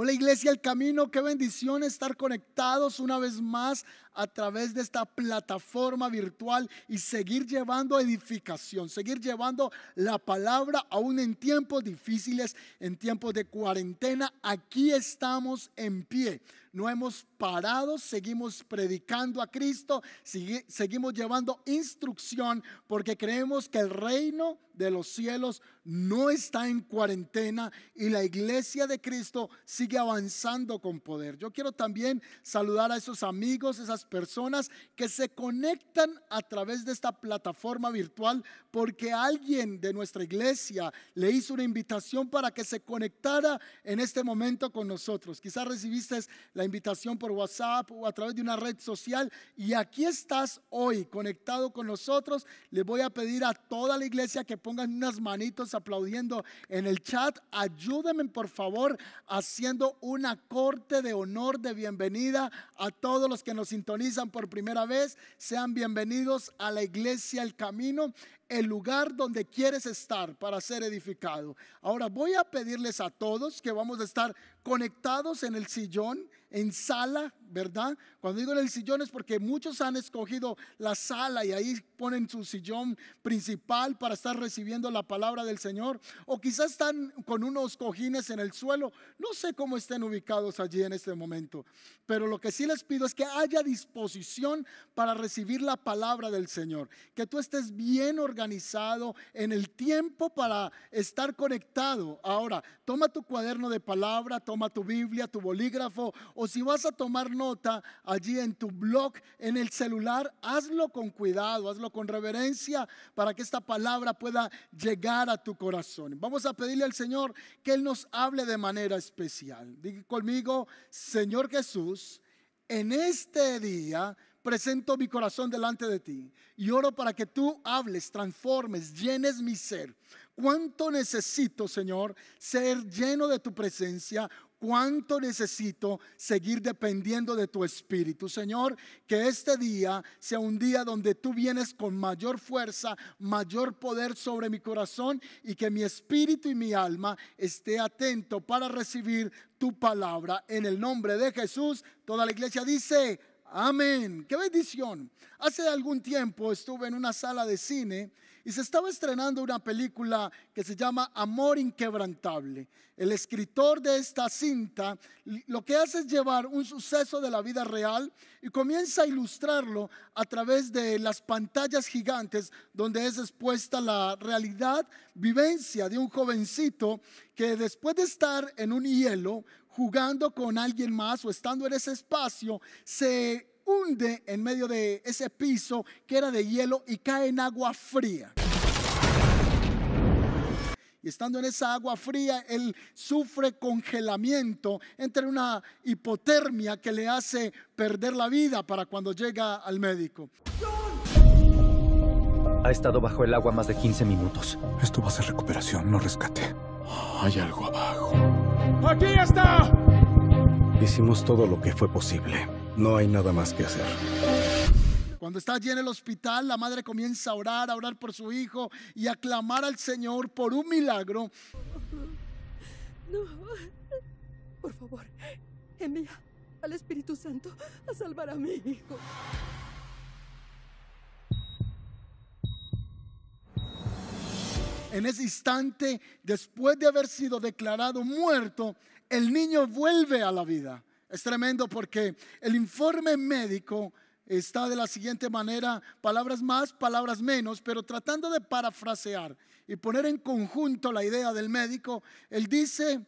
Hola Iglesia El Camino, qué bendición estar conectados una vez más a través de esta plataforma virtual y seguir llevando edificación, seguir llevando la palabra aún en tiempos difíciles, en tiempos de cuarentena. Aquí estamos en pie, no hemos parado, seguimos predicando a Cristo, seguimos llevando instrucción porque creemos que el reino de los cielos no está en cuarentena y la iglesia de Cristo sigue avanzando con poder. Yo quiero también saludar a esos amigos, esas personas que se conectan a través de esta plataforma virtual porque alguien de nuestra iglesia le hizo una invitación para que se conectara en este momento con nosotros. Quizás recibiste la invitación por WhatsApp o a través de una red social y aquí estás hoy conectado con nosotros. Les voy a pedir a toda la iglesia que pongan unas manitos aplaudiendo en el chat. Ayúdenme por favor haciendo una corte de honor de bienvenida a todos los que nos sintonizan por primera vez. Sean bienvenidos a la iglesia El Camino, el lugar donde quieres estar para ser edificado. Ahora voy a pedirles a todos que vamos a estar conectados en el sillón, en sala, ¿verdad? Cuando digo en el sillón es porque muchos han escogido la sala y ahí ponen su sillón principal para estar recibiendo la palabra del Señor, o quizás están con unos cojines en el suelo. No sé cómo estén ubicados allí en este momento, pero lo que sí les pido es que haya disposición para recibir la palabra del Señor, que tú estés bien organizado en el tiempo para estar conectado. Ahora, toma tu cuaderno de palabra, toma tu Biblia, tu bolígrafo, o si vas a tomar nota allí en tu blog, en el celular, hazlo con cuidado, hazlo con reverencia para que esta palabra pueda llegar a tu corazón. Vamos a pedirle al Señor que Él nos hable de manera especial. Diga conmigo: Señor Jesús, en este día presento mi corazón delante de ti y oro para que tú hables, transformes, llenes mi ser. Cuánto necesito, Señor, ser lleno de tu presencia. Cuánto necesito seguir dependiendo de tu Espíritu. Señor, que este día sea un día donde tú vienes con mayor fuerza, mayor poder sobre mi corazón, y que mi espíritu y mi alma esté atento para recibir tu palabra. En el nombre de Jesús, toda la iglesia dice amén. ¡Qué bendición! Hace algún tiempo estuve en una sala de cine y se estaba estrenando una película que se llama Amor Inquebrantable. El escritor de esta cinta lo que hace es llevar un suceso de la vida real y comienza a ilustrarlo a través de las pantallas gigantes donde es expuesta la realidad, vivencia de un jovencito que después de estar en un hielo jugando con alguien más o estando en ese espacio, se hunde en medio de ese piso que era de hielo y cae en agua fría. Y estando en esa agua fría, él sufre congelamiento, entra en una hipotermia que le hace perder la vida para cuando llega al médico. Ha estado bajo el agua más de 15 minutos. Esto va a ser recuperación, no rescate. Hay algo abajo. ¡Aquí está! Hicimos todo lo que fue posible. No hay nada más que hacer. Cuando está allí en el hospital, la madre comienza a orar por su hijo y a clamar al Señor por un milagro. No, por favor, envía al Espíritu Santo a salvar a mi hijo. En ese instante, después de haber sido declarado muerto, el niño vuelve a la vida. Es tremendo porque el informe médico está de la siguiente manera: palabras más, palabras menos, pero tratando de parafrasear y poner en conjunto la idea del médico, él dice: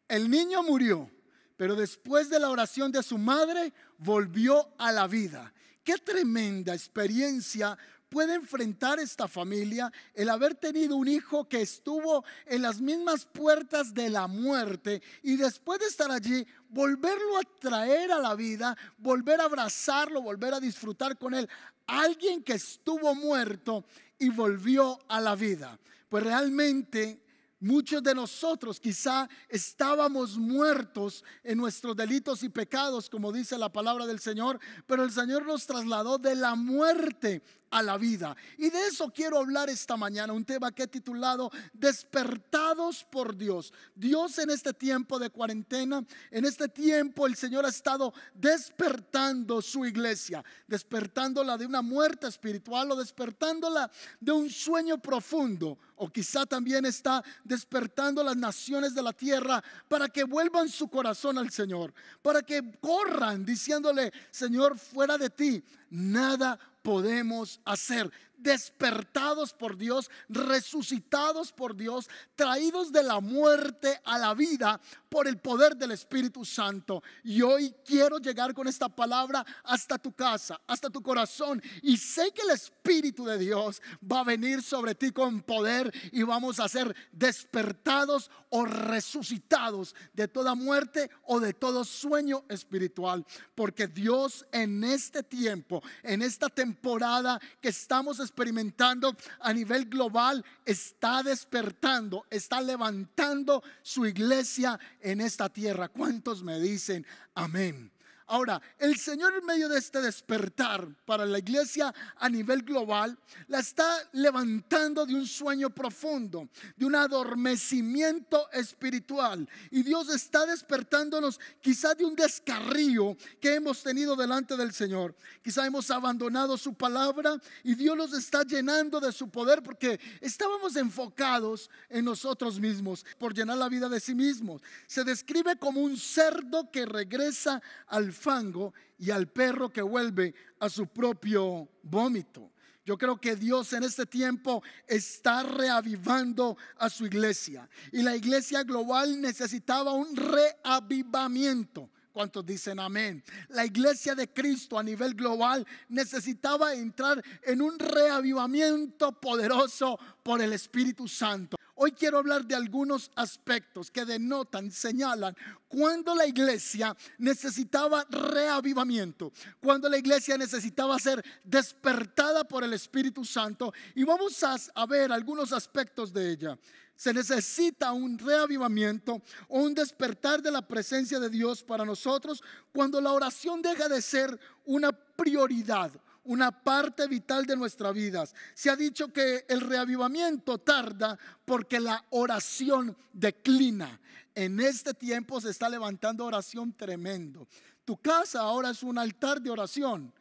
el niño murió, pero después de la oración de su madre volvió a la vida. Qué tremenda experiencia puede enfrentar esta familia, el haber tenido un hijo que estuvo en las mismas puertas de la muerte y después de estar allí, volverlo a traer a la vida, volver a abrazarlo, volver a disfrutar con él. Alguien que estuvo muerto y volvió a la vida. Pues realmente muchos de nosotros quizá estábamos muertos en nuestros delitos y pecados, como dice la palabra del Señor, pero el Señor nos trasladó de la muerte a la vida. Y de eso quiero hablar esta mañana, un tema que he titulado Despertados por Dios. Dios en este tiempo de cuarentena, en este tiempo el Señor ha estado despertando su iglesia, despertándola de una muerte espiritual o despertándola de un sueño profundo, o quizá también está despertando las naciones de la tierra para que vuelvan su corazón al Señor, para que corran diciéndole: Señor, fuera de ti nada podemos hacer. Despertados por Dios, resucitados por Dios, traídos de la muerte a la vida por el poder del Espíritu Santo. Y hoy quiero llegar con esta palabra hasta tu casa, hasta tu corazón. Y sé que el Espíritu de Dios va a venir sobre ti con poder y vamos a ser despertados o resucitados de toda muerte o de todo sueño espiritual. Porque Dios en este tiempo, en esta temporada que estamos experimentando a nivel global, está despertando, está levantando su iglesia en esta tierra. ¿Cuántos me dicen amén? Ahora, el Señor en medio de este despertar para la iglesia a nivel global, la está levantando de un sueño profundo, de un adormecimiento espiritual. Y Dios está despertándonos quizás de un descarrío que hemos tenido delante del Señor. Quizá hemos abandonado su palabra y Dios nos está llenando de su poder porque estábamos enfocados en nosotros mismos, por llenar la vida de sí mismos. Se describe como un cerdo que regresa al fango y al perro que vuelve a su propio vómito. Yo creo que Dios en este tiempo está reavivando a su iglesia, y la iglesia global necesitaba un reavivamiento. ¿Cuántos dicen amén? La iglesia de Cristo a nivel global necesitaba entrar en un reavivamiento poderoso por el Espíritu Santo. Hoy quiero hablar de algunos aspectos que denotan, señalan cuando la iglesia necesitaba reavivamiento, cuando la iglesia necesitaba ser despertada por el Espíritu Santo, y vamos a ver algunos aspectos de ella. Se necesita un reavivamiento o un despertar de la presencia de Dios para nosotros cuando la oración deja de ser una prioridad, una parte vital de nuestras vidas. Se ha dicho que el reavivamiento tarda porque la oración declina. En este tiempo se está levantando oración tremendo. Tu casa ahora es un altar de oración.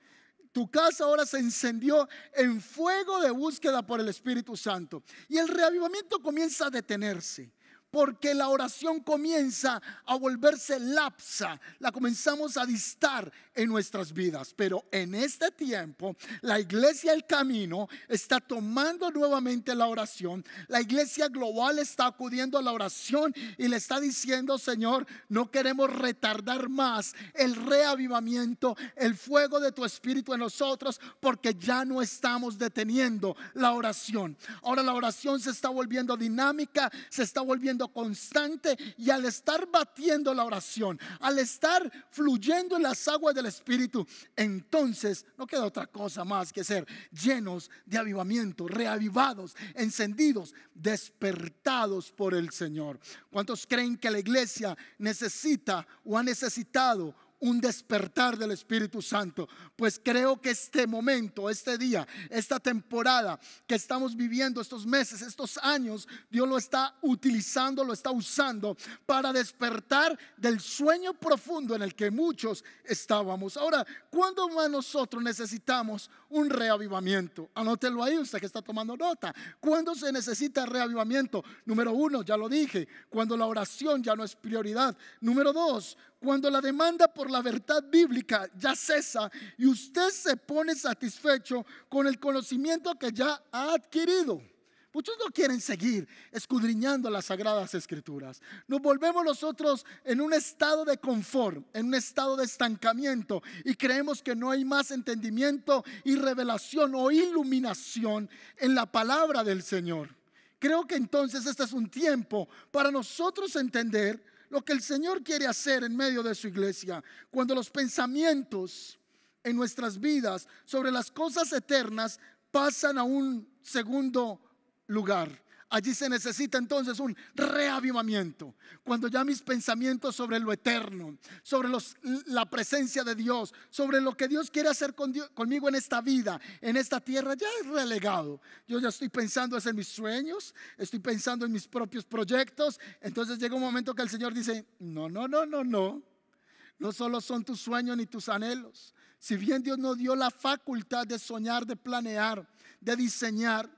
Tu casa ahora se encendió en fuego de búsqueda por el Espíritu Santo. Y el reavivamiento comienza a detenerse, porque la oración comienza a volverse lapsa, la comenzamos a distar en nuestras vidas. Pero en este tiempo la iglesia El Camino está tomando nuevamente la oración. La iglesia global está acudiendo a la oración y le está diciendo: Señor, no queremos retardar más el reavivamiento, el fuego de tu Espíritu en nosotros, porque ya no estamos deteniendo la oración. Ahora la oración se está volviendo dinámica, se está volviendo constante, y al estar batiendo la oración, al estar fluyendo en las aguas del Espíritu, entonces no queda otra cosa más que ser llenos de avivamiento, reavivados, encendidos, despertados por el Señor. ¿Cuántos creen que la iglesia necesita o ha necesitado un despertar del Espíritu Santo? Pues creo que este momento, este día, esta temporada que estamos viviendo, estos meses, estos años, Dios lo está utilizando, lo está usando para despertar del sueño profundo en el que muchos estábamos. Ahora, ¿cuándo más nosotros necesitamos un reavivamiento? Anótelo ahí, usted que está tomando nota. ¿Cuándo se necesita reavivamiento? Número 1, ya lo dije, cuando la oración ya no es prioridad. Número 2, cuando la demanda por la verdad bíblica ya cesa y usted se pone satisfecho con el conocimiento que ya ha adquirido. Muchos no quieren seguir escudriñando las Sagradas Escrituras. Nos volvemos nosotros en un estado de confort, en un estado de estancamiento, y creemos que no hay más entendimiento y revelación o iluminación en la palabra del Señor. Creo que entonces este es un tiempo para nosotros entender lo que el Señor quiere hacer en medio de su iglesia. Cuando los pensamientos en nuestras vidas sobre las cosas eternas pasan a un segundo lugar, Allí se necesita entonces un reavivamiento. Cuando ya mis pensamientos sobre lo eterno, sobre la presencia de Dios, sobre lo que Dios quiere hacer conmigo en esta vida, en esta tierra, ya es relegado. Yo ya estoy pensando en mis sueños, estoy pensando en mis propios proyectos. Entonces llega un momento que el Señor dice, no. No solo son tus sueños ni tus anhelos. Si bien Dios nos dio la facultad de soñar, de planear, de diseñar,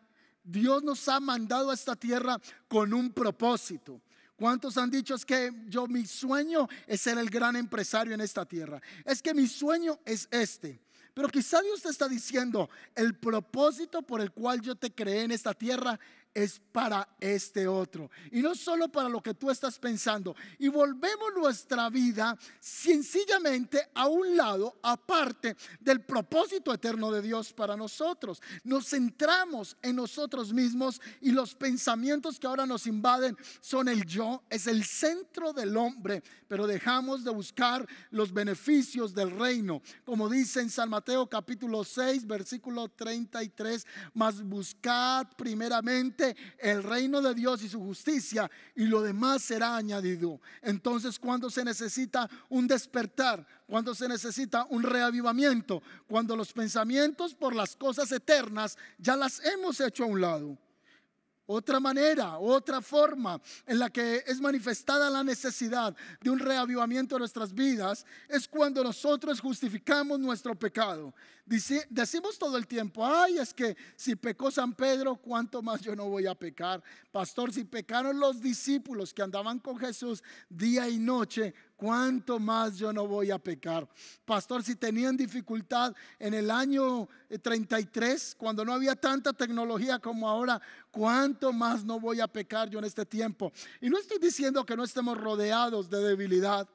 Dios nos ha mandado a esta tierra con un propósito. ¿Cuántos han dicho es que mi sueño es ser el gran empresario en esta tierra? Es que mi sueño es este. Pero quizá Dios te está diciendo, el propósito por el cual yo te creé en esta tierra es para este otro, y no solo para lo que tú estás pensando. Y volvemos nuestra vida sencillamente a un lado, aparte del propósito eterno de Dios para nosotros. Nos centramos en nosotros mismos, y los pensamientos que ahora nos invaden son el yo, es el centro del hombre. Pero dejamos de buscar los beneficios del reino, como dice en San Mateo capítulo 6 versículo 33, mas buscad primeramente el reino de Dios y su justicia, y lo demás será añadido. Entonces, cuando se necesita un despertar, cuando se necesita un reavivamiento, cuando los pensamientos por las cosas eternas ya las hemos hecho a un lado. Otra manera, otra forma en la que es manifestada la necesidad de un reavivamiento de nuestras vidas es cuando nosotros justificamos nuestro pecado. Decimos todo el tiempo, ay, es que si pecó San Pedro, ¿cuánto más yo no voy a pecar? Pastor, si pecaron los discípulos que andaban con Jesús día y noche, ¿cuánto más yo no voy a pecar? Pastor, si tenían dificultad en el año 33, cuando no había tanta tecnología como ahora, ¿cuánto más no voy a pecar yo en este tiempo? Y no estoy diciendo que no estemos rodeados de debilidad.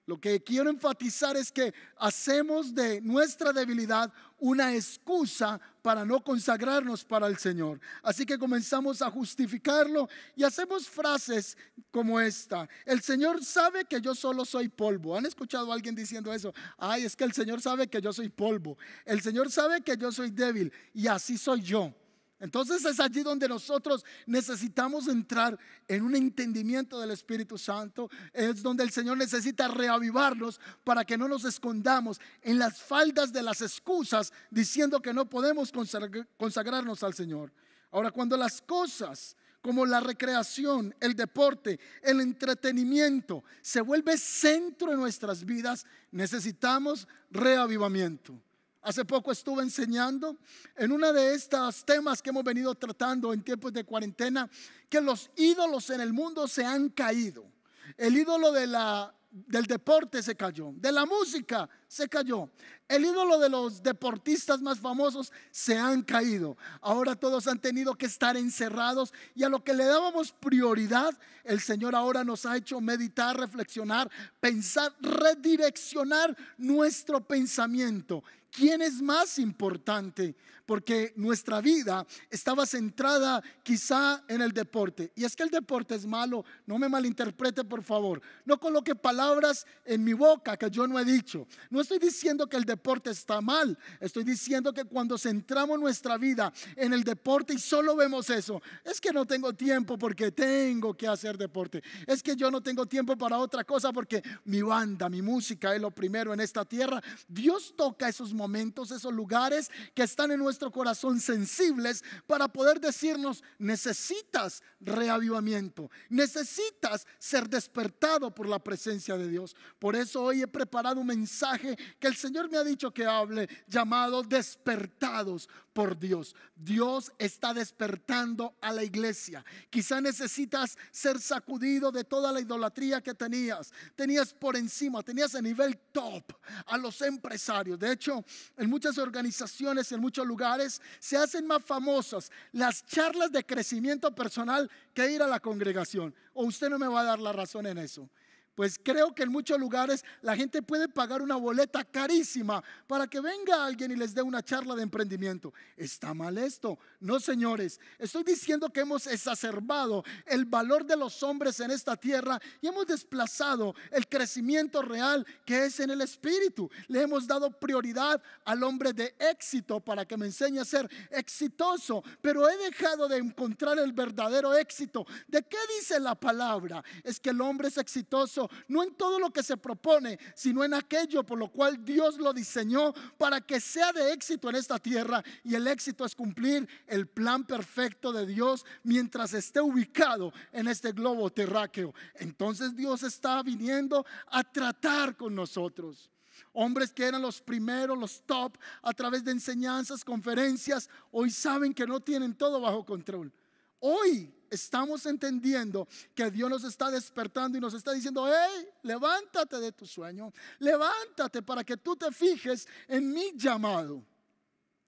Lo que quiero enfatizar es que hacemos de nuestra debilidad una excusa para no consagrarnos para el Señor. Así que comenzamos a justificarlo y hacemos frases como esta: el Señor sabe que yo solo soy polvo. ¿Han escuchado a alguien diciendo eso? Ay, es que el Señor sabe que yo soy polvo. El Señor sabe que yo soy débil, y así soy yo. Entonces es allí donde nosotros necesitamos entrar en un entendimiento del Espíritu Santo. Es donde el Señor necesita reavivarnos para que no nos escondamos en las faldas de las excusas diciendo que no podemos consagrarnos al Señor. Ahora, cuando las cosas como la recreación, el deporte, el entretenimiento se vuelve centro de nuestras vidas, necesitamos reavivamiento. Hace poco estuve enseñando en uno de estos temas que hemos venido tratando en tiempos de cuarentena, que los ídolos en el mundo se han caído. El ídolo del deporte se cayó, de la música se cayó, el ídolo de los deportistas más famosos se han caído. Ahora todos han tenido que estar encerrados, y a lo que le dábamos prioridad, el Señor ahora nos ha hecho meditar, reflexionar, pensar, redireccionar nuestro pensamiento. ¿Quién es más importante? Porque nuestra vida estaba centrada quizá en el deporte. Y es que el deporte es malo, no me malinterprete por favor. No coloque palabras en mi boca que yo no he dicho. No estoy diciendo que el deporte está mal. Estoy diciendo que cuando centramos nuestra vida en el deporte y solo vemos eso, es que no tengo tiempo porque tengo que hacer deporte. Es que yo no tengo tiempo para otra cosa porque mi banda, mi música es lo primero en esta tierra. Dios toca esos momentos, esos lugares que están en nuestro corazón sensibles para poder decirnos: necesitas reavivamiento, necesitas ser despertado por la presencia de Dios. Por eso hoy he preparado un mensaje que el Señor me ha dicho que hable, llamado Despertados por Dios. Dios está despertando a la iglesia. Quizá necesitas ser sacudido de toda la idolatría que tenías por encima, tenías a nivel top a los empresarios. De hecho, en muchas organizaciones, en muchos lugares, se hacen más famosas las charlas de crecimiento personal que ir a la congregación. O usted no me va a dar la razón en eso. Pues creo que en muchos lugares la gente puede pagar una boleta carísima para que venga alguien y les dé una charla de emprendimiento. ¿Está mal esto? No, señores. Estoy diciendo que hemos exacerbado el valor de los hombres en esta tierra y hemos desplazado el crecimiento real que es en el espíritu. Le hemos dado prioridad al hombre de éxito para que me enseñe a ser exitoso, pero he dejado de encontrar el verdadero éxito. ¿De qué dice la palabra? Es que el hombre es exitoso no en todo lo que se propone, sino en aquello por lo cual Dios lo diseñó para que sea de éxito en esta tierra. Y el éxito es cumplir el plan perfecto de Dios mientras esté ubicado en este globo terráqueo. Entonces Dios está viniendo a tratar con nosotros. Hombres que eran los primeros, los top, a través de enseñanzas, conferencias, hoy saben que no tienen todo bajo control. Hoy estamos entendiendo que Dios nos está despertando y nos está diciendo: hey, levántate de tu sueño, levántate para que tú te fijes en mi llamado.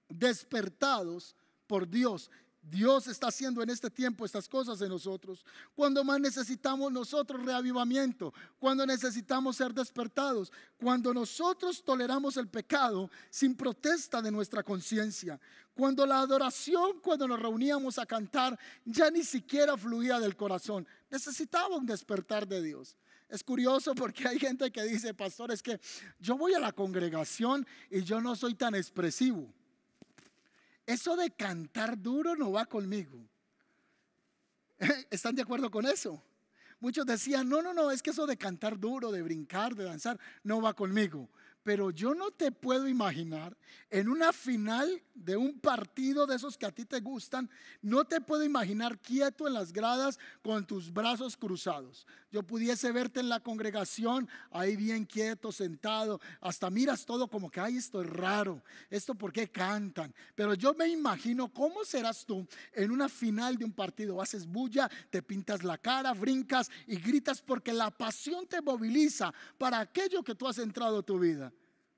Despertados por Dios. Dios está haciendo en este tiempo estas cosas en nosotros. Cuando más necesitamos nosotros reavivamiento, cuando necesitamos ser despertados, cuando nosotros toleramos el pecado sin protesta de nuestra conciencia, cuando la adoración, cuando nos reuníamos a cantar, ya ni siquiera fluía del corazón. Necesitaba un despertar de Dios. Es curioso porque hay gente que dice: pastor, es que yo voy a la congregación y yo no soy tan expresivo. Eso de cantar duro no va conmigo. ¿Están de acuerdo con eso? Muchos decían: no, es que eso de cantar duro, de brincar, de danzar, no va conmigo. Pero yo no te puedo imaginar en una final de un partido de esos que a ti te gustan, no te puedo imaginar quieto en las gradas con tus brazos cruzados. Yo pudiese verte en la congregación ahí bien quieto, sentado, hasta miras todo como que: ay, esto es raro, esto por qué cantan. Pero yo me imagino cómo serás tú en una final de un partido. Haces bulla, te pintas la cara, brincas y gritas porque la pasión te moviliza para aquello que tú has entrado a tu vida.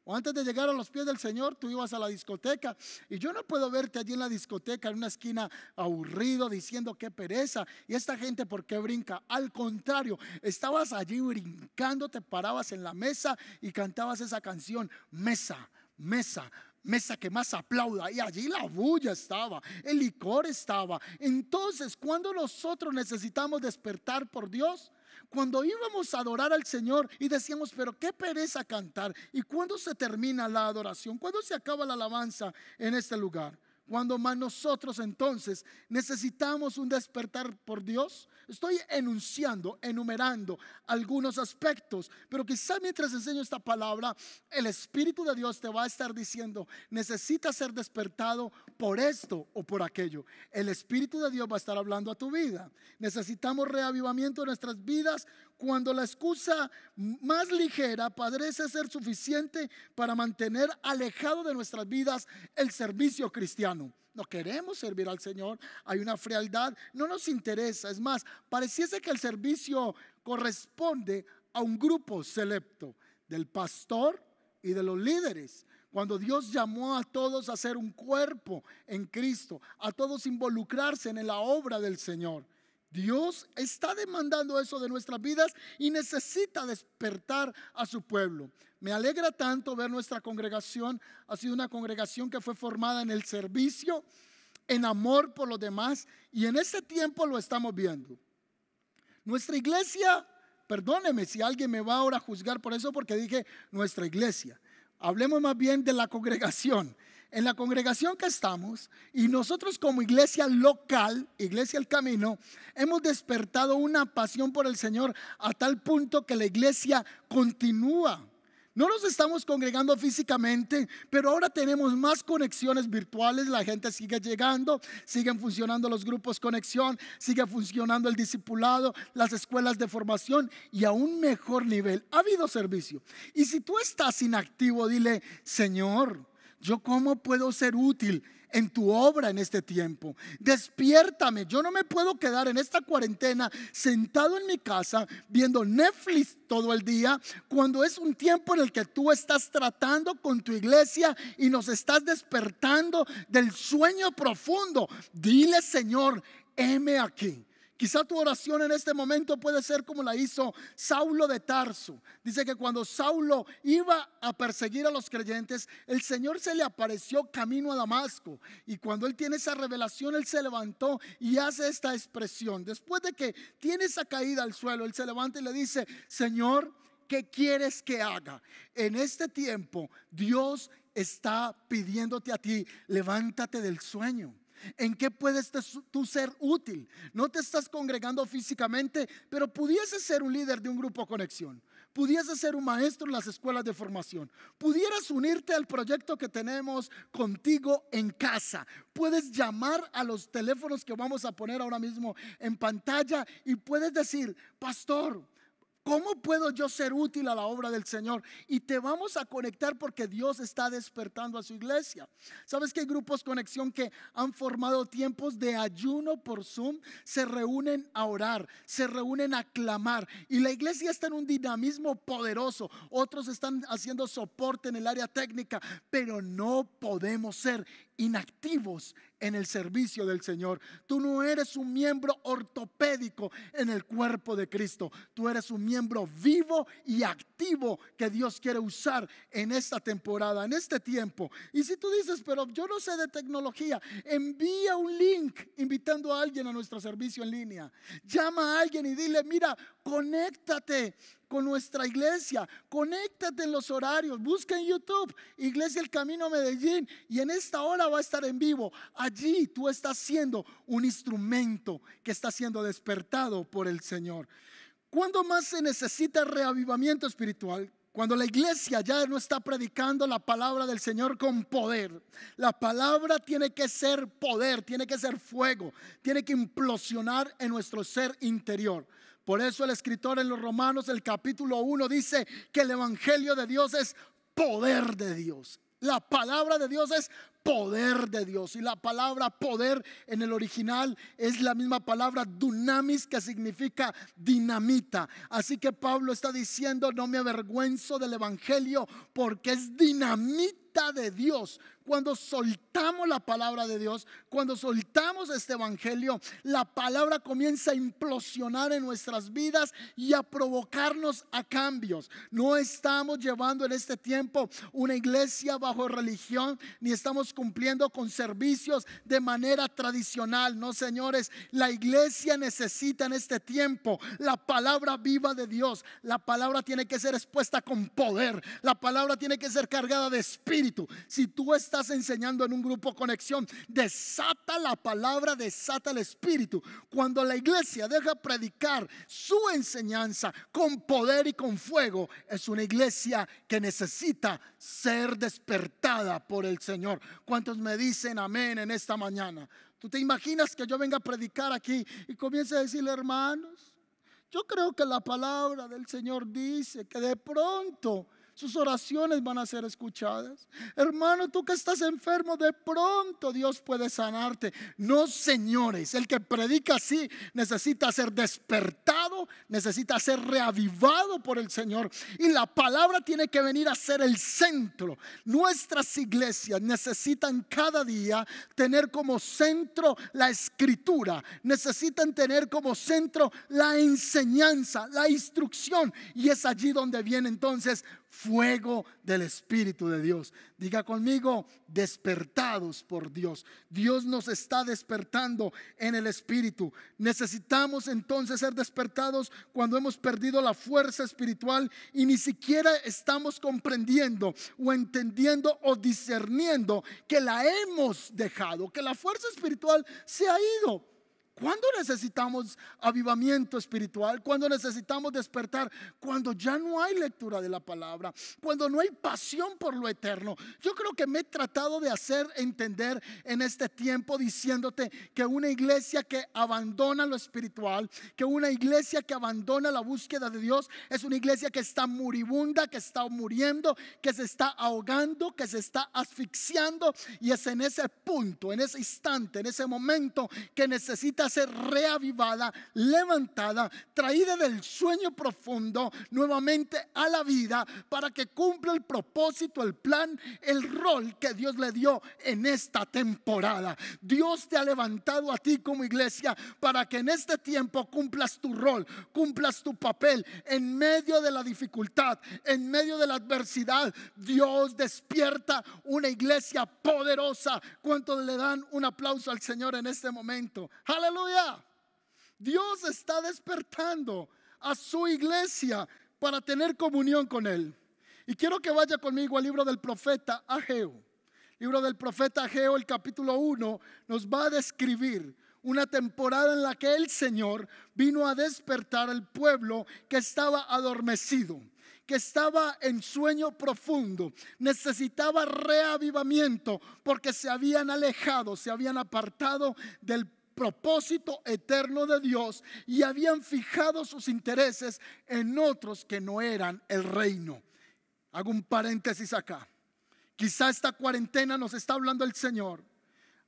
O antes de llegar a los pies del Señor, tú ibas a la discoteca y yo no puedo verte allí en la discoteca en una esquina aburrido diciendo: qué pereza, y esta gente por qué brinca. Al contrario, estabas allí brincando, te parabas en la mesa y cantabas esa canción: mesa, mesa, mesa que más aplauda. Y allí la bulla estaba, el licor estaba. Entonces, cuando nosotros necesitamos despertar por Dios, cuando íbamos a adorar al Señor y decíamos: pero qué pereza cantar. ¿Y cuándo se termina la adoración? ¿Cuándo se acaba la alabanza en este lugar? Cuando más nosotros entonces necesitamos un despertar por Dios. Estoy enumerando algunos aspectos, pero quizá mientras enseño esta palabra, el Espíritu de Dios te va a estar diciendo: necesitas ser despertado por esto o por aquello. El Espíritu de Dios va a estar hablando a tu vida. Necesitamos reavivamiento en nuestras vidas cuando la excusa más ligera parece ser suficiente para mantener alejado de nuestras vidas el servicio cristiano. No queremos servir al Señor, hay una frialdad, no nos interesa. Es más, pareciese que el servicio corresponde a un grupo selecto del pastor y de los líderes. Cuando Dios llamó a todos a ser un cuerpo en Cristo, a todos involucrarse en la obra del Señor. Dios está demandando eso de nuestras vidas y necesita despertar a su pueblo. Me alegra tanto ver nuestra congregación. Ha sido una congregación que fue formada en el servicio, en amor por los demás, y en ese tiempo lo estamos viendo. Nuestra iglesia, perdóneme si alguien me va ahora a juzgar por eso, porque dije nuestra iglesia. Hablemos más bien de la congregación. En la congregación que estamos, y nosotros como iglesia local, Iglesia El Camino, hemos despertado una pasión por el Señor a tal punto que la iglesia continúa. No nos estamos congregando físicamente, pero ahora tenemos más conexiones virtuales. La gente sigue llegando, siguen funcionando los grupos conexión, sigue funcionando el discipulado, las escuelas de formación, y a un mejor nivel. Ha habido servicio. Y si tú estás inactivo, dile: Señor, ¿yo cómo puedo ser útil en tu obra en este tiempo? Despiértame. Yo no me puedo quedar en esta cuarentena sentado en mi casa viendo Netflix todo el día, cuando es un tiempo en el que tú estás tratando con tu iglesia y nos estás despertando del sueño profundo. Dile: Señor, heme aquí. Quizá tu oración en este momento puede ser como la hizo Saulo de Tarso. Dice que cuando Saulo iba a perseguir a los creyentes, el Señor se le apareció camino a Damasco. Y cuando él tiene esa revelación, él se levantó y hace esta expresión. Después de que tiene esa caída al suelo, él se levanta y le dice: Señor, ¿qué quieres que haga? En este tiempo Dios está pidiéndote a ti: levántate del sueño. ¿En qué puedes tú ser útil? No te estás congregando físicamente, pero pudieses ser un líder de un grupo Conexión. Pudieses ser un maestro en las escuelas de formación. Pudieras unirte al proyecto que tenemos contigo en casa. Puedes llamar a los teléfonos que vamos a poner ahora mismo en pantalla y puedes decir: pastor, ¿cómo puedo yo ser útil a la obra del Señor? Y te vamos a conectar porque Dios está despertando a su iglesia. ¿Sabes que hay grupos Conexión que han formado tiempos de ayuno por Zoom? Se reúnen a orar, se reúnen a clamar. Y la iglesia está en un dinamismo poderoso. Otros están haciendo soporte en el área técnica, pero no podemos ser inactivos en el servicio del Señor. Tú no eres un miembro ortopédico en el cuerpo de Cristo. Tú eres un miembro vivo y activo que Dios quiere usar en esta temporada, en este tiempo. Y si tú dices: pero yo no sé de tecnología, envía un link invitando a alguien a nuestro servicio en línea. Llama a alguien y dile: mira, conéctate con nuestra iglesia, conéctate en los horarios, busca en YouTube Iglesia El Camino Medellín y en esta hora va a estar en vivo. Allí tú estás siendo un instrumento que está siendo despertado por el Señor. ¿Cuándo más se necesita reavivamiento espiritual? Cuando la iglesia ya no está predicando la palabra del Señor con poder. La palabra tiene que ser poder, tiene que ser fuego, tiene que implosionar en nuestro ser interior. Por eso el escritor en los Romanos, el capítulo 1, dice que el evangelio de Dios es poder de Dios. La palabra de Dios es poder de Dios. Y la palabra poder en el original es la misma palabra dunamis, que significa dinamita. Así que Pablo está diciendo: no me avergüenzo del evangelio porque es dinamita de Dios. Cuando soltamos la palabra de Dios, cuando soltamos este evangelio, la palabra comienza a implosionar en nuestras vidas y a provocarnos a cambios. No estamos llevando en este tiempo una iglesia bajo religión, ni estamos cumpliendo con servicios de manera tradicional. No, señores, la iglesia necesita en este tiempo la palabra viva de Dios. La palabra tiene que ser expuesta con poder. La palabra tiene que ser cargada de espíritu. Si tú estás enseñando en un grupo Conexión, desata la palabra, desata el espíritu. Cuando la iglesia deja predicar su enseñanza con poder y con fuego, es una iglesia que necesita ser despertada por el Señor. ¿Cuántos me dicen amén en esta mañana? ¿Tú te imaginas que yo venga a predicar aquí y comience a decirle: hermanos, yo creo que la palabra del Señor dice que de pronto sus oraciones van a ser escuchadas? Hermano, tú que estás enfermo, de pronto Dios puede sanarte. No, señores, el que predica así necesita ser despertado, necesita ser reavivado por el Señor. Y la palabra tiene que venir a ser el centro. Nuestras iglesias necesitan cada día tener como centro la escritura, necesitan tener como centro la enseñanza, la instrucción. Y es allí donde viene entonces fuego del Espíritu de Dios. Diga conmigo: despertados por Dios. Dios nos está despertando en el Espíritu. Necesitamos entonces ser despertados cuando hemos perdido la fuerza espiritual y ni siquiera estamos comprendiendo o entendiendo o discerniendo que la hemos dejado, que la fuerza espiritual se ha ido. ¿Cuándo necesitamos avivamiento espiritual? ¿Cuándo necesitamos despertar? Cuando ya no hay lectura de la palabra, cuando no hay pasión por lo eterno. Yo creo que me he tratado de hacer entender en este tiempo diciéndote que una iglesia que abandona lo espiritual, que una iglesia que abandona la búsqueda de Dios, es una iglesia que está moribunda, que está muriendo, que se está ahogando, que se está asfixiando. Y es en ese punto, en ese instante, en ese momento que necesita ser reavivada, levantada, traída del sueño profundo nuevamente a la vida para que cumpla el propósito, el plan, el rol que Dios le dio en esta temporada. Dios te ha levantado a ti como iglesia para que en este tiempo cumplas tu rol, cumplas tu papel en medio de la dificultad, en medio de la adversidad. Dios despierta una iglesia poderosa. ¿Cuántos le dan un aplauso al Señor en este momento? Aleluya. Dios está despertando a su iglesia para tener comunión con Él. Y quiero que vaya conmigo al libro del profeta Ageo. Libro del profeta Ageo, el capítulo 1, nos va a describir una temporada en la que el Señor vino a despertar al pueblo que estaba adormecido, que estaba en sueño profundo, necesitaba reavivamiento porque se habían alejado, se habían apartado del propósito eterno de Dios y habían fijado sus intereses en otros que no eran el reino. Hago un paréntesis acá. Quizá esta cuarentena nos está hablando el Señor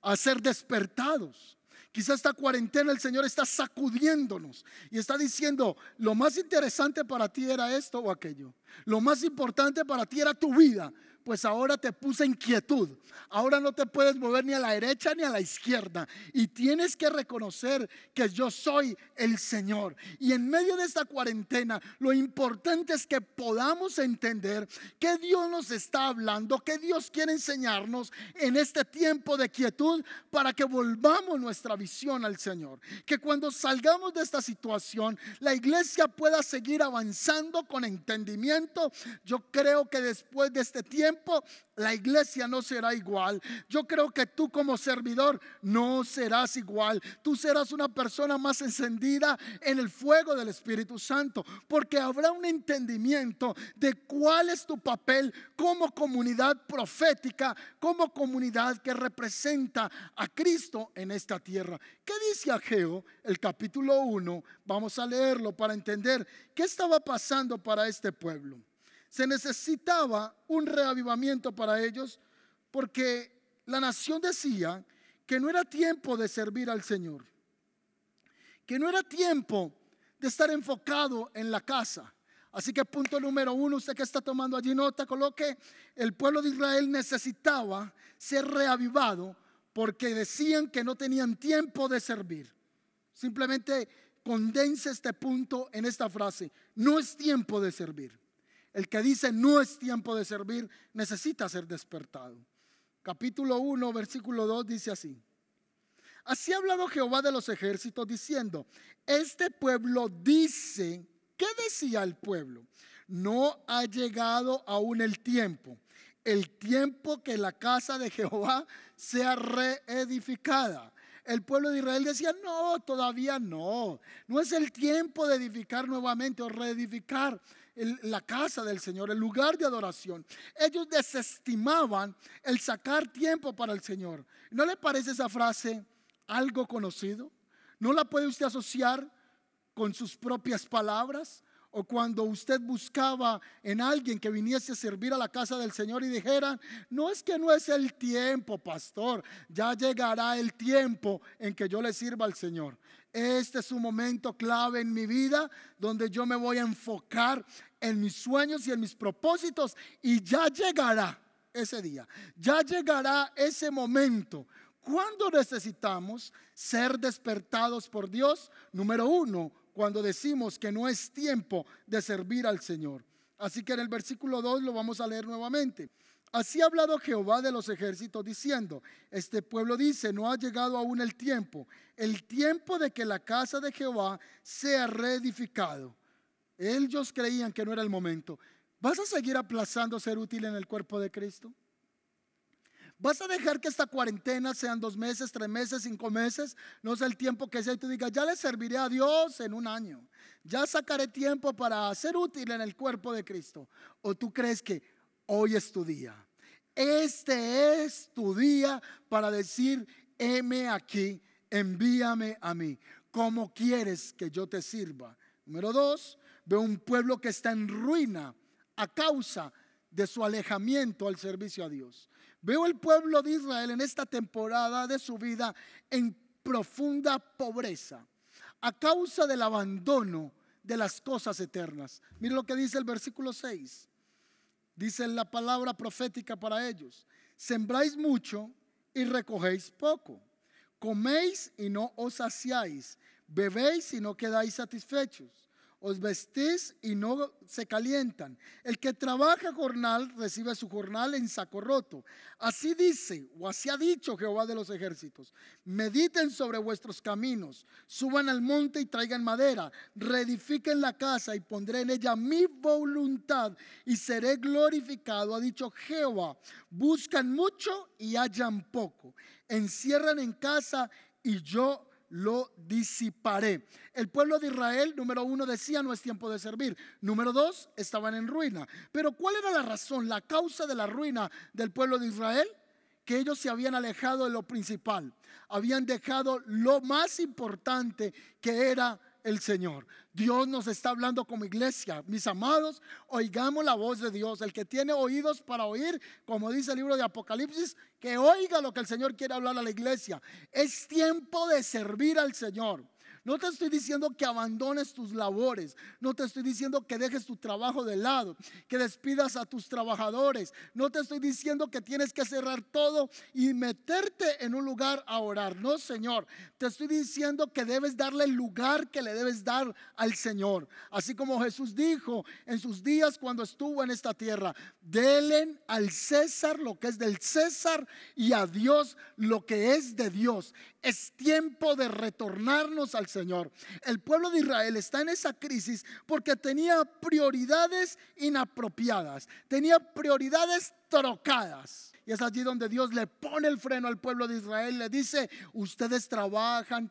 a ser despertados. Quizá esta cuarentena el Señor está sacudiéndonos y está diciendo: lo más interesante para ti era esto o aquello. Lo más importante para ti era tu vida. Pues ahora te puse en quietud. Ahora no te puedes mover ni a la derecha ni a la izquierda. Y tienes que reconocer que yo soy el Señor. Y en medio de esta cuarentena, lo importante es que podamos entender que Dios nos está hablando, que Dios quiere enseñarnos en este tiempo de quietud para que volvamos nuestra visión al Señor. Que cuando salgamos de esta situación, la iglesia pueda seguir avanzando con entendimiento. Yo creo que después de este tiempo la iglesia no será igual. Yo creo que tú como servidor no serás igual. Tú serás una persona más encendida en el fuego del Espíritu Santo, porque habrá un entendimiento de cuál es tu papel como comunidad profética, como comunidad que representa a Cristo en esta tierra. ¿Qué dice Ageo? El capítulo 1, vamos a leerlo para entender qué estaba pasando para este pueblo. Se necesitaba un reavivamiento para ellos porque la nación decía que no era tiempo de servir al Señor, que no era tiempo de estar enfocado en la casa. Así que punto número 1, usted que está tomando allí nota, coloque: el pueblo de Israel necesitaba ser reavivado porque decían que no tenían tiempo de servir. Simplemente condense este punto en esta frase: no es tiempo de servir. El que dice no es tiempo de servir necesita ser despertado. Capítulo 1, versículo 2 dice así: así ha hablado Jehová de los ejércitos diciendo: este pueblo dice. ¿Qué decía el pueblo? No ha llegado aún el tiempo que la casa de Jehová sea reedificada. El pueblo de Israel decía: no, todavía no es el tiempo de edificar nuevamente o reedificar la casa del Señor, el lugar de adoración. Ellos desestimaban el sacar tiempo para el Señor. ¿No le parece esa frase algo conocido? ¿No la puede usted asociar con sus propias palabras? O cuando usted buscaba en alguien que viniese a servir a la casa del Señor y dijera: no es que no es el tiempo, pastor, ya llegará el tiempo en que yo le sirva al Señor. Este es un momento clave en mi vida donde yo me voy a enfocar en mis sueños y en mis propósitos, y ya llegará ese día, ya llegará ese momento. ¿Cuándo necesitamos ser despertados por Dios? Número 1, cuando decimos que no es tiempo de servir al Señor. Así que en el versículo 2 lo vamos a leer nuevamente. Así ha hablado Jehová de los ejércitos diciendo: este pueblo dice, no ha llegado aún el tiempo de que la casa de Jehová sea reedificado. Ellos creían que no era el momento. ¿Vas a seguir aplazando ser útil en el cuerpo de Cristo? ¿Vas a dejar que esta cuarentena sean 2 meses, 3 meses, 5 meses? No es el tiempo que sea y tú digas: ya le serviré a Dios en 1 año, ya sacaré tiempo para ser útil en el cuerpo de Cristo. ¿O tú crees que hoy es tu día? Este es tu día para decir: heme aquí, envíame a mí. ¿Cómo quieres que yo te sirva? Número 2, veo un pueblo que está en ruina a causa de su alejamiento al servicio a Dios. Veo el pueblo de Israel en esta temporada de su vida en profunda pobreza a causa del abandono de las cosas eternas. Mire lo que dice el versículo 6. Dice la palabra profética para ellos: sembráis mucho y recogéis poco, coméis y no os saciáis, bebéis y no quedáis satisfechos, os vestís y no se calientan. El que trabaja jornal recibe su jornal en saco roto. Así dice, o así ha dicho Jehová de los ejércitos: mediten sobre vuestros caminos, suban al monte y traigan madera, reedifiquen la casa y pondré en ella mi voluntad y seré glorificado, ha dicho Jehová. Buscan mucho y hallan poco, encierran en casa y yo lo disiparé. El pueblo de Israel, número 1, decía: no es tiempo de servir. Número 2, estaban en ruina. Pero ¿cuál era la razón, la causa de la ruina del pueblo de Israel? Que ellos se habían alejado de lo principal, habían dejado lo más importante, que era el Señor. Dios nos está hablando como iglesia. Mis amados, oigamos la voz de Dios. El que tiene oídos para oír, como dice el libro de Apocalipsis, que oiga lo que el Señor quiere hablar a la iglesia. Es tiempo de servir al Señor. No te estoy diciendo que abandones tus labores, no te estoy diciendo que dejes tu trabajo de lado, que despidas a tus trabajadores, no te estoy diciendo que tienes que cerrar todo y meterte en un lugar a orar. No, Señor, te estoy diciendo que debes darle el lugar que le debes dar al Señor. Así como Jesús dijo en sus días cuando estuvo en esta tierra: denle al César lo que es del César y a Dios lo que es de Dios. Es tiempo de retornarnos al Señor. El pueblo de Israel está en esa crisis porque tenía prioridades inapropiadas, tenía prioridades trocadas. Y es allí donde Dios le pone el freno al pueblo de Israel. Le dice: ustedes trabajan,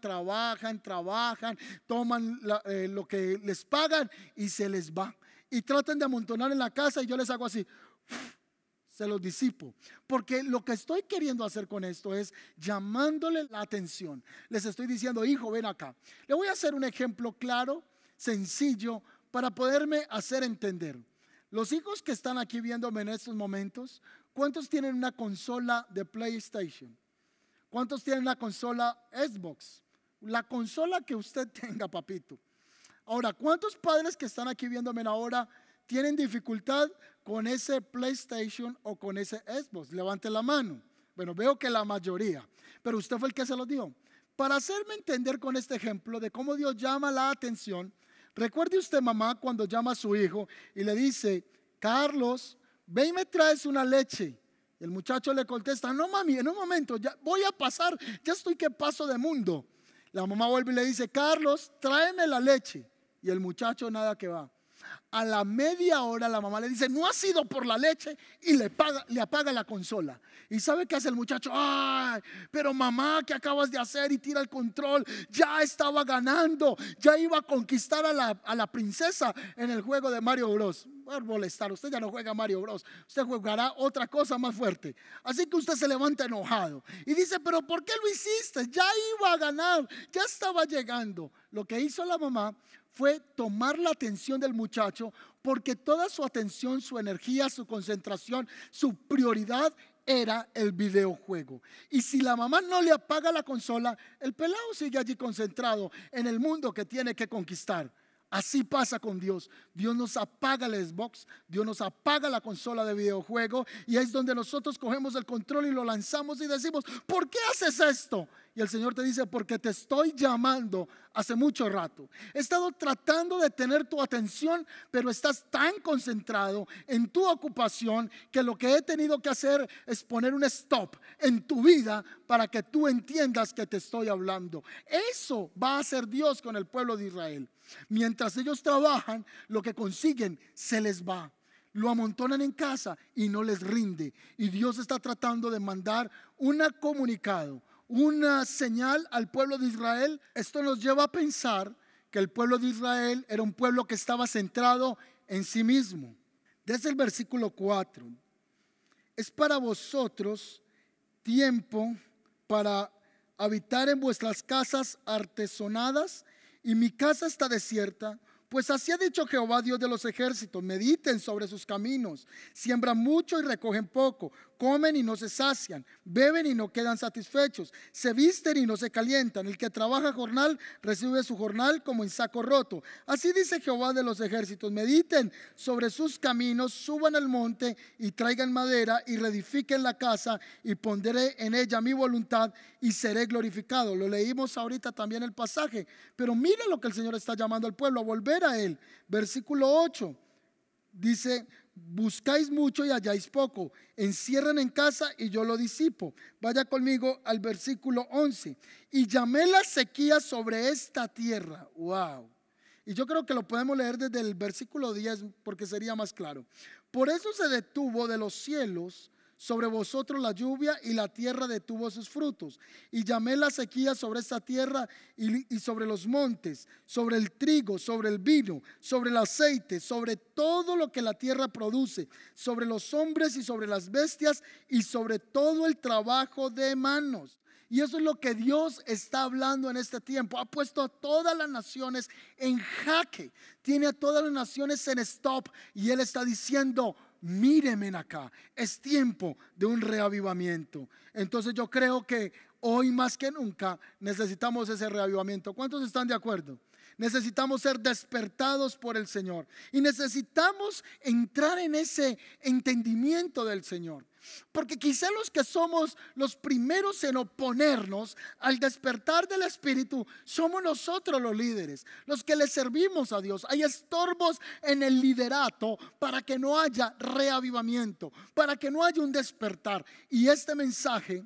toman lo que les pagan y se les va. Y tratan de amontonar en la casa y yo les hago así, se los disipo. Porque lo que estoy queriendo hacer con esto es llamándole la atención. Les estoy diciendo: hijo, ven acá. Le voy a hacer un ejemplo claro, sencillo, para poderme hacer entender. Los hijos que están aquí viéndome en estos momentos, ¿cuántos tienen una consola de PlayStation? ¿Cuántos tienen una consola Xbox? La consola que usted tenga, papito. Ahora, ¿cuántos padres que están aquí viéndome ahora tienen dificultad con ese PlayStation o con ese Xbox? Levante la mano. Bueno, veo que la mayoría, pero usted fue el que se lo dio. Para hacerme entender con este ejemplo de cómo Dios llama la atención, recuerde usted, mamá, cuando llama a su hijo y le dice: Carlos, ve y me traes una leche. Y el muchacho le contesta: no, mami, en un momento, ya voy a pasar, ya estoy que paso de mundo. La mamá vuelve y le dice: Carlos, tráeme la leche. Y el muchacho nada que va. A la media hora la mamá le dice: no has ido por la leche, y le apaga la consola. ¿Y sabe qué hace el muchacho? Ay, pero mamá, ¿qué acabas de hacer? Y tira el control. Ya estaba ganando, ya iba a conquistar a la princesa en el juego de Mario Bros. Por molestar, usted ya no juega Mario Bros, usted jugará otra cosa más fuerte. Así que usted se levanta enojado y dice: pero ¿por qué lo hiciste? Ya iba a ganar, ya estaba llegando. Lo que hizo la mamá fue tomar la atención del muchacho, porque toda su atención, su energía, su concentración, su prioridad era el videojuego. Y si la mamá no le apaga la consola, el pelado sigue allí concentrado en el mundo que tiene que conquistar. Así pasa con Dios. Dios nos apaga el Xbox, Dios nos apaga la consola de videojuego, y es donde nosotros cogemos el control y lo lanzamos y decimos: ¿por qué haces esto? Y el Señor te dice: porque te estoy llamando hace mucho rato. He estado tratando de tener tu atención, pero estás tan concentrado en tu ocupación que lo que he tenido que hacer es poner un stop en tu vida para que tú entiendas que te estoy hablando. Eso va a hacer Dios con el pueblo de Israel. Mientras ellos trabajan, lo que consiguen se les va. Lo amontonan en casa y no les rinde. Y Dios está tratando de mandar un comunicado, una señal al pueblo de Israel. Esto nos lleva a pensar que el pueblo de Israel era un pueblo que estaba centrado en sí mismo. Desde el versículo 4: es para vosotros tiempo para habitar en vuestras casas artesonadas, y mi casa está desierta, Pues así ha dicho Jehová, Dios de los ejércitos: mediten sobre sus caminos. Siembran mucho y recogen poco, comen y no se sacian, beben y no quedan satisfechos, se visten y no se calientan. El que trabaja jornal recibe su jornal como en saco roto. Así dice Jehová de los ejércitos: mediten sobre sus caminos, suban al monte y traigan madera y reedifiquen la casa, y pondré en ella mi voluntad y seré glorificado. Lo leímos ahorita también el pasaje, pero mira lo que el Señor está llamando al pueblo a volver a Él. Versículo 8 dice: buscáis mucho y halláis poco, encierren en casa y yo lo disipo. Vaya conmigo al versículo 11. Y llamé la sequía sobre esta tierra. Wow. Y yo creo que lo podemos leer desde el versículo 10 porque sería más claro. Por eso se detuvo de los cielos sobre vosotros la lluvia, y la tierra detuvo sus frutos. Y llamé la sequía sobre esta tierra y sobre los montes, sobre el trigo, sobre el vino, sobre el aceite, sobre todo lo que la tierra produce, sobre los hombres y sobre las bestias, y sobre todo el trabajo de manos. Y eso es lo que Dios está hablando en este tiempo. Ha puesto a todas las naciones en jaque. Tiene a todas las naciones en stop. Y Él está diciendo: mírenme acá, es tiempo de un reavivamiento. Entonces yo creo que hoy más que nunca necesitamos ese reavivamiento. ¿Cuántos están de acuerdo? Necesitamos ser despertados por el Señor y necesitamos entrar en ese entendimiento del Señor. Porque quizá los que somos los primeros en oponernos al despertar del Espíritu somos nosotros los líderes, los que le servimos a Dios. Hay estorbos en el liderato para que no haya reavivamiento, para que no haya un despertar. Y este mensaje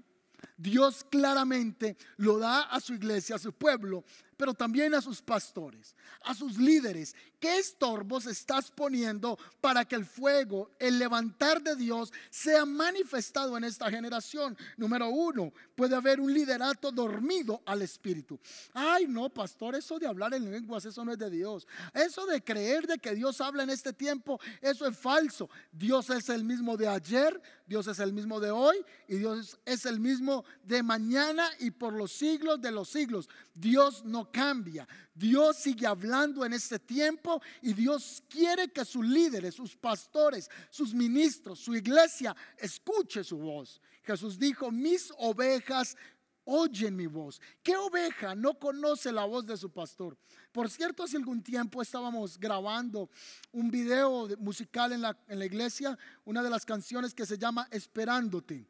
Dios claramente lo da a su iglesia, a su pueblo, pero también a sus pastores, a sus líderes. ¿Qué estorbos estás poniendo para que el fuego, el levantar de Dios sea manifestado en esta generación? Número uno, puede haber un liderato dormido al Espíritu. Ay, no, pastor, eso de hablar en lenguas, eso no es de Dios. Eso de creer de que Dios habla en este tiempo, eso es falso. Dios es el mismo de ayer, Dios es el mismo de hoy, y Dios es el mismo de mañana y por los siglos de los siglos. Dios no cambia. Dios sigue hablando en este tiempo, y Dios quiere que sus líderes, sus pastores, sus ministros, su iglesia escuche su voz. Jesús dijo: mis ovejas oyen mi voz. ¿Qué oveja no conoce la voz de su pastor? Por cierto, hace algún tiempo estábamos grabando un video musical en la iglesia, una de las canciones que se llama Esperándote.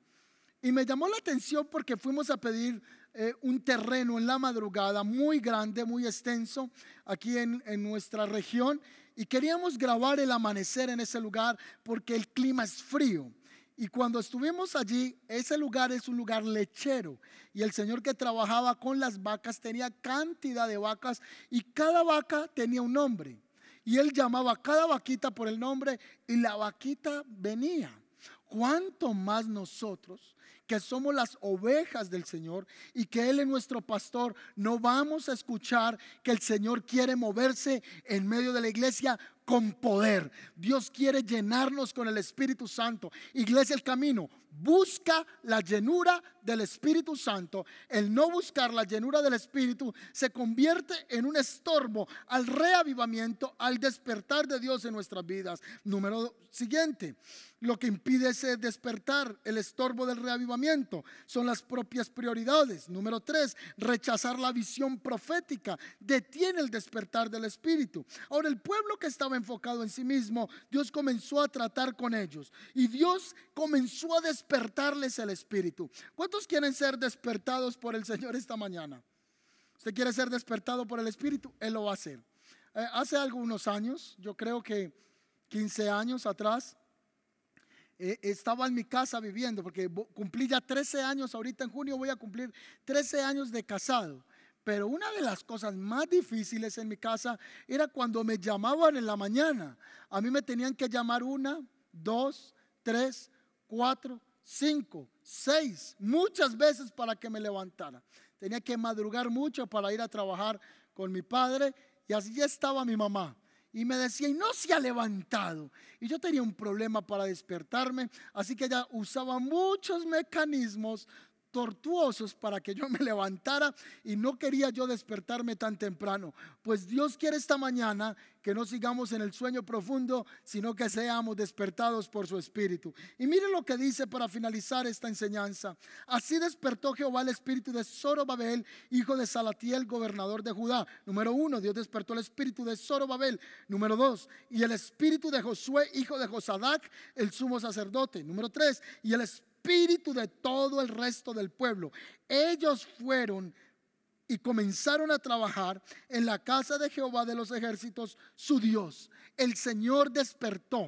Y me llamó la atención porque fuimos a pedir un terreno en la madrugada muy grande, muy extenso, aquí en nuestra región. Y queríamos grabar el amanecer en ese lugar porque el clima es frío. Y cuando estuvimos allí, ese lugar es un lugar lechero. Y el señor que trabajaba con las vacas tenía cantidad de vacas, y cada vaca tenía un nombre. Y él llamaba a cada vaquita por el nombre, y la vaquita venía. ¿Cuánto más nosotros, que somos las ovejas del Señor y que Él es nuestro pastor, no vamos a escuchar que el Señor quiere moverse en medio de la iglesia con poder? Dios quiere llenarnos con el Espíritu Santo. Iglesia El Camino busca la llenura del Espíritu Santo. El no buscar la llenura del Espíritu se convierte en un estorbo al reavivamiento, al despertar de Dios en nuestras vidas. Número siguiente, lo que impide ese despertar, el estorbo del reavivamiento, son las propias prioridades. Número 3, rechazar la visión profética detiene el despertar del Espíritu. Ahora, el pueblo que estaba enfocado en sí mismo, Dios comenzó a tratar con ellos y Dios comenzó a despertarles el Espíritu. ¿Cuántos quieren ser despertados por el Señor esta mañana? ¿Usted quiere ser despertado por el Espíritu? Él lo va a hacer. Hace algunos años, yo creo que 15 años atrás, estaba en mi casa viviendo, porque cumplí ya 13 años, ahorita en junio voy a cumplir 13 años de casado. Pero una de las cosas más difíciles en mi casa era cuando me llamaban en la mañana. A mí me tenían que llamar 1, 2, 3, 4, 5, 6, muchas veces para que me levantara. Tenía que madrugar mucho para ir a trabajar con mi padre, y así estaba mi mamá. Y me decía: y no se ha levantado. Y yo tenía un problema para despertarme, así que ella usaba muchos mecanismos tortuosos para que yo me levantara, y no quería yo despertarme tan temprano. Pues Dios quiere esta mañana que no sigamos en el sueño profundo, sino que seamos despertados por su Espíritu. Y miren lo que dice para finalizar esta enseñanza. Así despertó Jehová el espíritu de Zorobabel, hijo de Salatiel, gobernador de Judá. Número 1, Dios despertó el espíritu de Zorobabel. Número 2, y el espíritu de Josué, hijo de Josadac, el sumo sacerdote. Número 3, y el espíritu de todo el resto del pueblo. Ellos fueron y comenzaron a trabajar en la casa de Jehová de los ejércitos, su Dios. El Señor despertó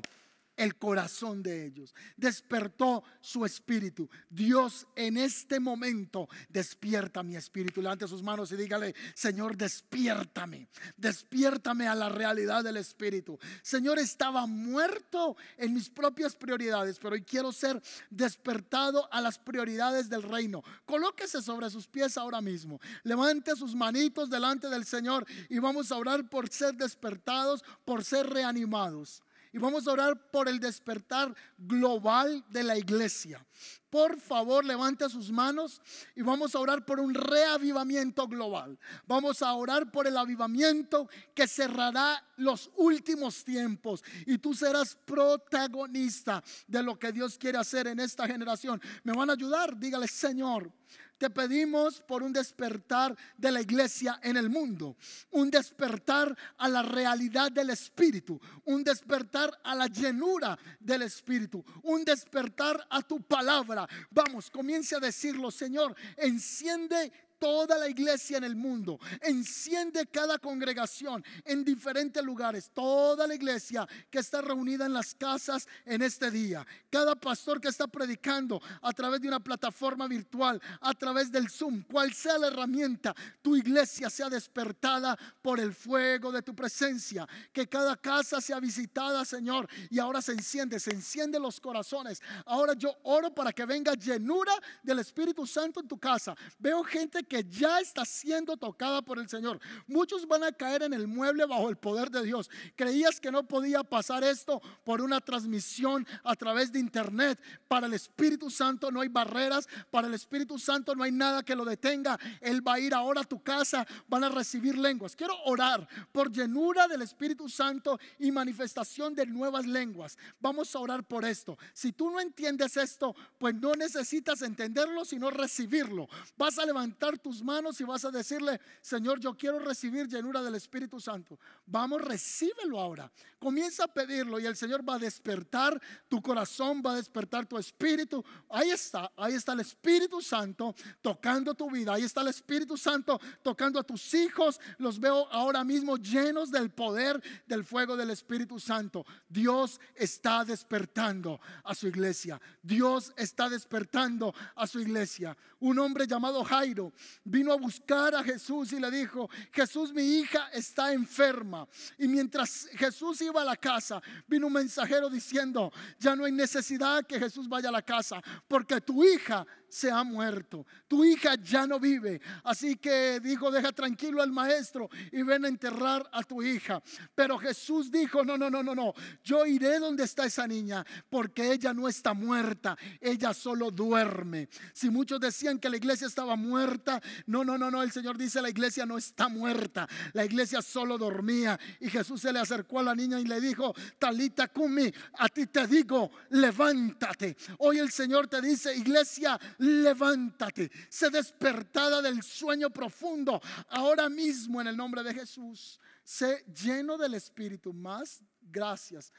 el corazón de ellos, despertó su espíritu. Dios, en este momento despierta mi espíritu. Levante sus manos y dígale: Señor, despiértame, despiértame a la realidad del espíritu. Señor, estaba muerto en mis propias prioridades, pero hoy quiero ser despertado a las prioridades del reino. Colóquese sobre sus pies ahora mismo, levante sus manitos delante del Señor y vamos a orar por ser despertados, por ser reanimados. Y vamos a orar por el despertar global de la iglesia. Por favor, levante sus manos y vamos a orar por un reavivamiento global. Vamos a orar por el avivamiento que cerrará los últimos tiempos. Y tú serás protagonista de lo que Dios quiere hacer en esta generación. ¿Me van a ayudar? Dígale: Señor, te pedimos por un despertar de la iglesia en el mundo, un despertar a la realidad del Espíritu, un despertar a la llenura del Espíritu, un despertar a tu palabra. Vamos, comience a decirlo: Señor, enciende toda la iglesia en el mundo, enciende cada congregación en diferentes lugares, toda la iglesia que está reunida en las casas en este día, cada pastor que está predicando a través de una plataforma virtual, a través del Zoom, cual sea la herramienta, tu iglesia sea despertada por el fuego de tu presencia, que cada casa sea visitada, Señor, y ahora se enciende los corazones. Ahora yo oro para que venga llenura del Espíritu Santo en tu casa. Veo gente que ya está siendo tocada por el Señor. Muchos van a caer en el mueble bajo el poder de Dios. Creías que no podía pasar esto por una transmisión a través de internet. Para el Espíritu Santo no hay barreras. Para el Espíritu Santo no hay nada que lo detenga. Él va a ir ahora a tu casa. Van a recibir lenguas. Quiero orar por llenura del Espíritu Santo y manifestación de nuevas lenguas. Vamos a orar por esto. Si tú no entiendes esto, pues no necesitas entenderlo, sino recibirlo. Vas a levantar tus manos y vas a decirle: Señor, yo quiero recibir llenura del Espíritu Santo. Vamos, recíbelo ahora. Comienza a pedirlo y el Señor va a despertar tu corazón, va a despertar tu espíritu. Ahí está el Espíritu Santo tocando tu vida. Ahí está el Espíritu Santo tocando a tus hijos. Los veo ahora mismo llenos del poder del fuego del Espíritu Santo. Dios está despertando a su iglesia. Dios está despertando a su iglesia. Un hombre llamado Jairo vino a buscar a Jesús y le dijo: Jesús, mi hija está enferma. Y mientras Jesús iba a la casa, vino un mensajero diciendo: ya no hay necesidad que Jesús vaya a la casa, porque tu hija se ha muerto, tu hija ya no vive. Así que dijo: deja tranquilo al maestro y ven a enterrar a tu hija. Pero Jesús dijo: no, yo iré donde está esa niña, porque ella no está muerta, ella solo duerme. Si muchos decían que la iglesia estaba muerta, no, el Señor dice: la iglesia no está muerta, la iglesia solo dormía. Y Jesús se le acercó a la niña y le dijo: Talita cumi, a ti te digo, levántate. Hoy el Señor te dice: iglesia, levántate, sé despertada del sueño profundo ahora mismo en el nombre de Jesús. Sé lleno del Espíritu. Más gracias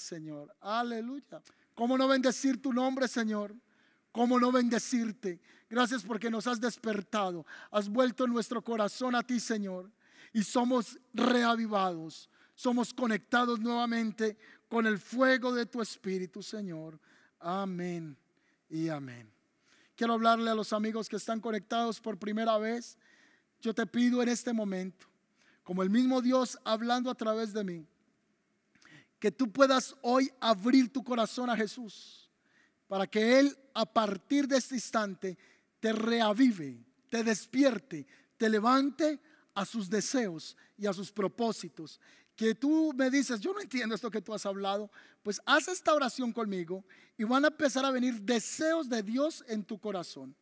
Señor, aleluya. ¿Cómo no bendecir tu nombre, Señor? ¿Cómo no bendecirte? Gracias porque nos has despertado, has vuelto nuestro corazón a ti, Señor, y somos reavivados, somos conectados nuevamente con el fuego de tu Espíritu, Señor. Amén y amén. Quiero hablarle a los amigos que están conectados por primera vez. Yo te pido en este momento, como el mismo Dios hablando a través de mí, que tú puedas hoy abrir tu corazón a Jesús, para que Él a partir de este instante te reavive, te despierte, te levante a sus deseos y a sus propósitos. Que tú me dices: yo no entiendo esto que tú has hablado, pues haz esta oración conmigo y van a empezar a venir deseos de Dios en tu corazón.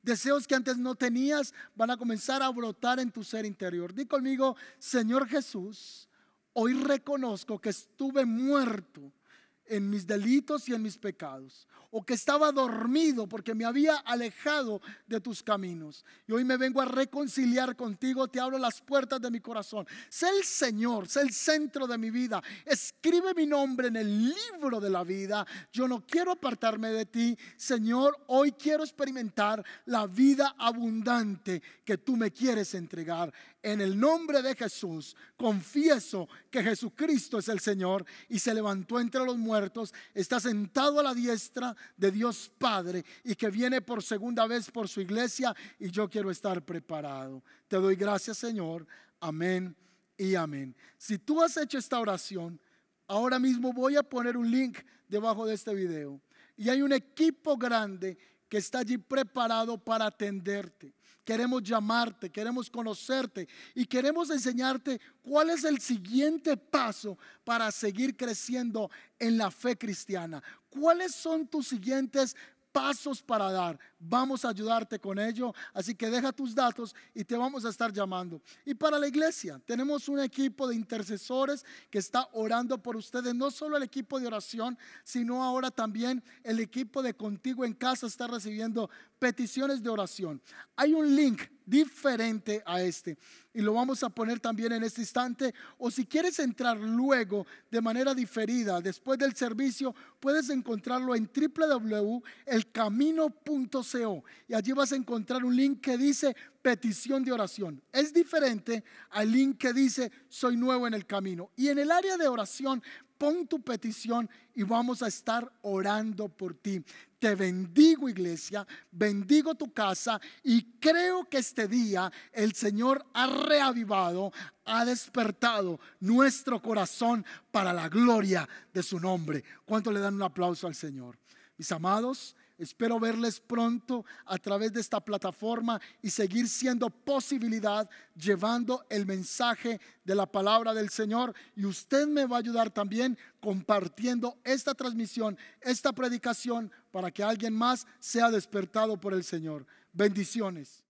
Deseos que antes no tenías van a comenzar a brotar en tu ser interior. Di conmigo: Señor Jesús, hoy reconozco que estuve muerto en mis delitos y en mis pecados, o que estaba dormido porque me había alejado de tus caminos, y hoy me vengo a reconciliar contigo. Te abro las puertas de mi corazón. Sé el Señor, sé el centro de mi vida. Escribe mi nombre en el libro de la vida. Yo no quiero apartarme de ti, Señor. Hoy quiero experimentar la vida abundante que tú me quieres entregar. En el nombre de Jesús confieso que Jesucristo es el Señor y se levantó entre los muertos, está sentado a la diestra de Dios Padre y que viene por segunda vez por su iglesia, y yo quiero estar preparado. Te doy gracias, Señor. Amén y amén. Si tú has hecho esta oración, ahora mismo voy a poner un link debajo de este video, y hay un equipo grande que está allí preparado para atenderte. Queremos llamarte, queremos conocerte y queremos enseñarte cuál es el siguiente paso para seguir creciendo en la fe cristiana. ¿Cuáles son tus siguientes pasos para dar? Vamos a ayudarte con ello, así que deja tus datos y te vamos a estar llamando. Y para la iglesia tenemos un equipo de intercesores que está orando por ustedes. No solo el equipo de oración, sino ahora también el equipo de Contigo en Casa está recibiendo peticiones de oración. Hay un link diferente a este y lo vamos a poner también en este instante, o si quieres entrar luego de manera diferida después del servicio, puedes encontrarlo en www.elcamino.co y allí vas a encontrar un link que dice petición de oración. Es diferente al link que dice soy nuevo en el camino, y en el área de oración pon tu petición y vamos a estar orando por ti. Te bendigo, iglesia, bendigo tu casa, y creo que este día el Señor ha reavivado, ha despertado nuestro corazón para la gloria de su nombre. ¿Cuánto le dan un aplauso al Señor? Mis amados, espero verles pronto a través de esta plataforma y seguir siendo posibilidad, llevando el mensaje de la palabra del Señor. Y usted me va a ayudar también compartiendo esta transmisión, esta predicación, para que alguien más sea despertado por el Señor. Bendiciones.